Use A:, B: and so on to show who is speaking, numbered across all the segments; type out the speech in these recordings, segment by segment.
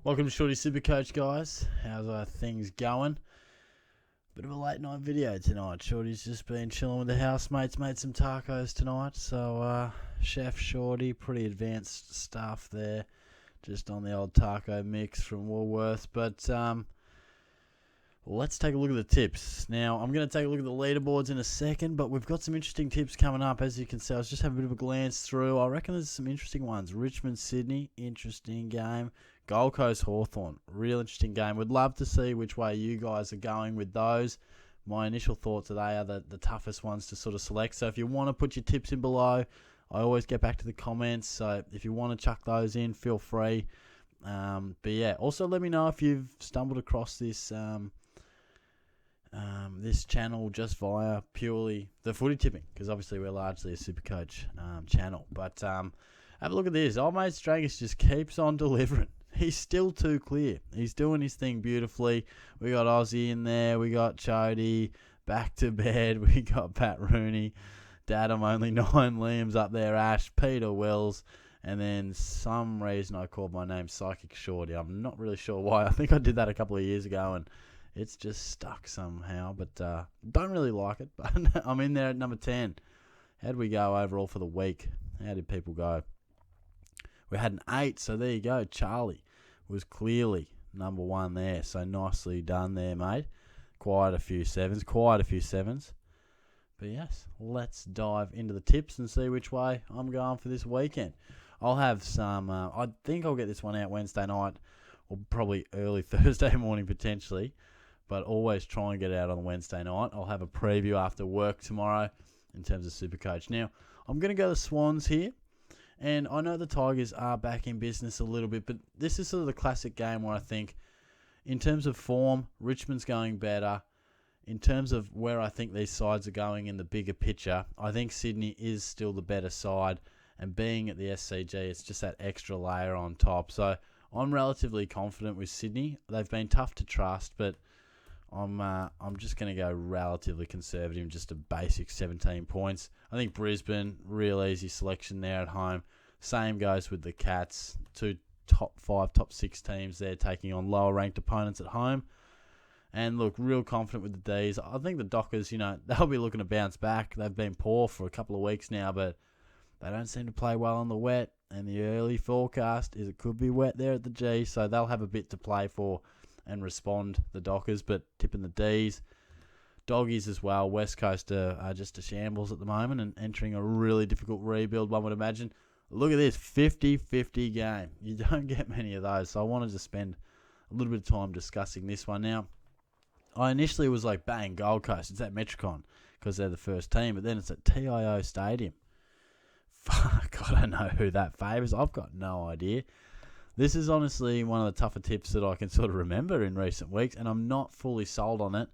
A: Welcome to Shorty Supercoach, guys. How's things going? Bit of a late night video tonight. Shorty's just been chilling with the housemates, made some tacos tonight. So, Chef Shorty, pretty advanced stuff there. Just on the old taco mix from Woolworths. But let's take a look at the tips. Now, I'm going to take a look at the leaderboards in a second, but we've got some interesting tips coming up. As you can see, I was just having a bit of a glance through. I reckon there's some interesting ones. Richmond-Sydney, interesting game. Gold Coast Hawthorn, real interesting game. Would love to see which way you guys are going with those. My initial thoughts today are the toughest ones to sort of select. So if you want to put your tips in below, I always get back to the comments. So if you want to chuck those in, feel free. But yeah, also let me know if you've stumbled across this this channel just via purely the footy tipping, because obviously we're largely a Supercoach channel. But have a look at this. Old mate Stragus just keeps on delivering. He's still too clear. He's doing his thing beautifully. We got Aussie in there. We got Chody back to bed. We got Pat Rooney. Dad, I'm only 9. Liam's up there. Ash, Peter Wells. And then some reason I called my name Psychic Shorty. I'm not really sure why. I think I did that a couple of years ago and it's just stuck somehow. But don't really like it. But I'm in there at number 10. How'd we go overall for the week? How did people go? We had an 8, so there you go. Charlie was clearly number 1 there. So nicely done there, mate. Quite a few sevens. But yes, let's dive into the tips and see which way I'm going for this weekend. I'll have some, I think I'll get this one out Wednesday night or probably early Thursday morning potentially. But always try and get it out on Wednesday night. I'll have a preview after work tomorrow in terms of Supercoach. Now, I'm going to go the Swans here. And I know the Tigers are back in business a little bit, but this is sort of the classic game where I think, in terms of form, Richmond's going better. In terms of where I think these sides are going in the bigger picture, I think Sydney is still the better side. And being at the SCG, it's just that extra layer on top. So I'm relatively confident with Sydney. They've been tough to trust, but I'm just going to go relatively conservative, just a basic 17 points. I think Brisbane, real easy selection there at home. Same goes with the Cats. 2 top 5, top 6 teams there taking on lower ranked opponents at home. And look, real confident with the Ds. I think the Dockers, they'll be looking to bounce back. They've been poor for a couple of weeks now, but they don't seem to play well on the wet. And the early forecast is it could be wet there at the G, so they'll have a bit to play for and respond, the Dockers, but tipping the Ds. Doggies as well. West Coast are just a shambles at the moment and entering a really difficult rebuild, one would imagine. Look at this, 50-50 game. You don't get many of those, so I wanted to spend a little bit of time discussing this one. Now, I initially was like, bang, Gold Coast. It's at Metricon because they're the first team, but then it's at TIO Stadium. Fuck, I don't know who that favours. I've got no idea. This is honestly one of the tougher tips that I can sort of remember in recent weeks, and I'm not fully sold on it.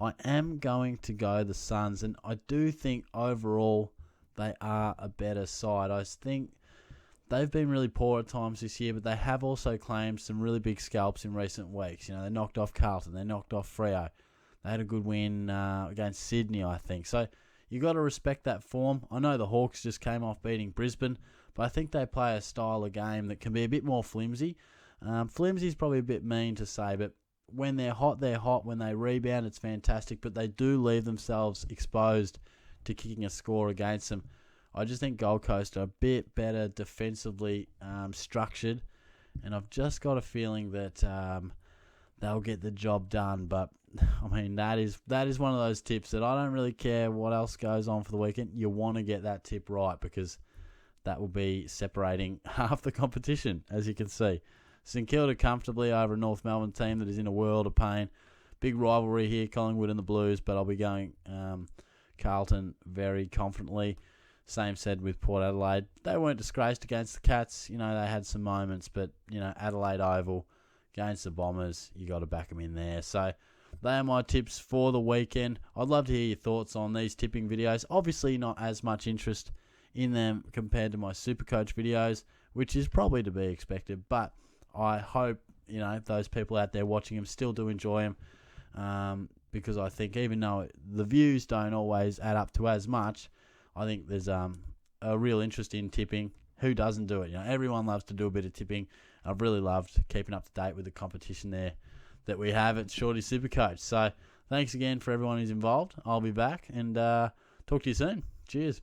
A: I am going to go the Suns, and I do think overall they are a better side. I think they've been really poor at times this year, but they have also claimed some really big scalps in recent weeks. They knocked off Carlton, they knocked off Freo. They had a good win against Sydney, I think. So you got to respect that form. I know the Hawks just came off beating Brisbane, but I think they play a style of game that can be a bit more flimsy. Flimsy is probably a bit mean to say, but when they're hot, they're hot. When they rebound, it's fantastic, but they do leave themselves exposed to kicking a score against them. I just think Gold Coast are a bit better defensively structured, and I've just got a feeling that they'll get the job done. But I mean, that is one of those tips that I don't really care what else goes on for the weekend. You want to get that tip right because that will be separating half the competition, as you can see. St Kilda comfortably over a North Melbourne team that is in a world of pain. Big rivalry here, Collingwood and the Blues, but I'll be going Carlton very confidently. Same said with Port Adelaide. They weren't disgraced against the Cats. They had some moments, but, Adelaide Oval against the Bombers, you got to back them in there. So they are my tips for the weekend. I'd love to hear your thoughts on these tipping videos. Obviously not as much interest in them compared to my Supercoach videos, which is probably to be expected, but I hope those people out there watching them still do enjoy them, because I think even though the views don't always add up to as much, I think there's a real interest in tipping. Who doesn't do it? Everyone loves to do a bit of tipping, I've really loved keeping up to date with the competition there that we have at Shorty Supercoach. So thanks again for everyone who's involved. I'll be back and talk to you soon. Cheers.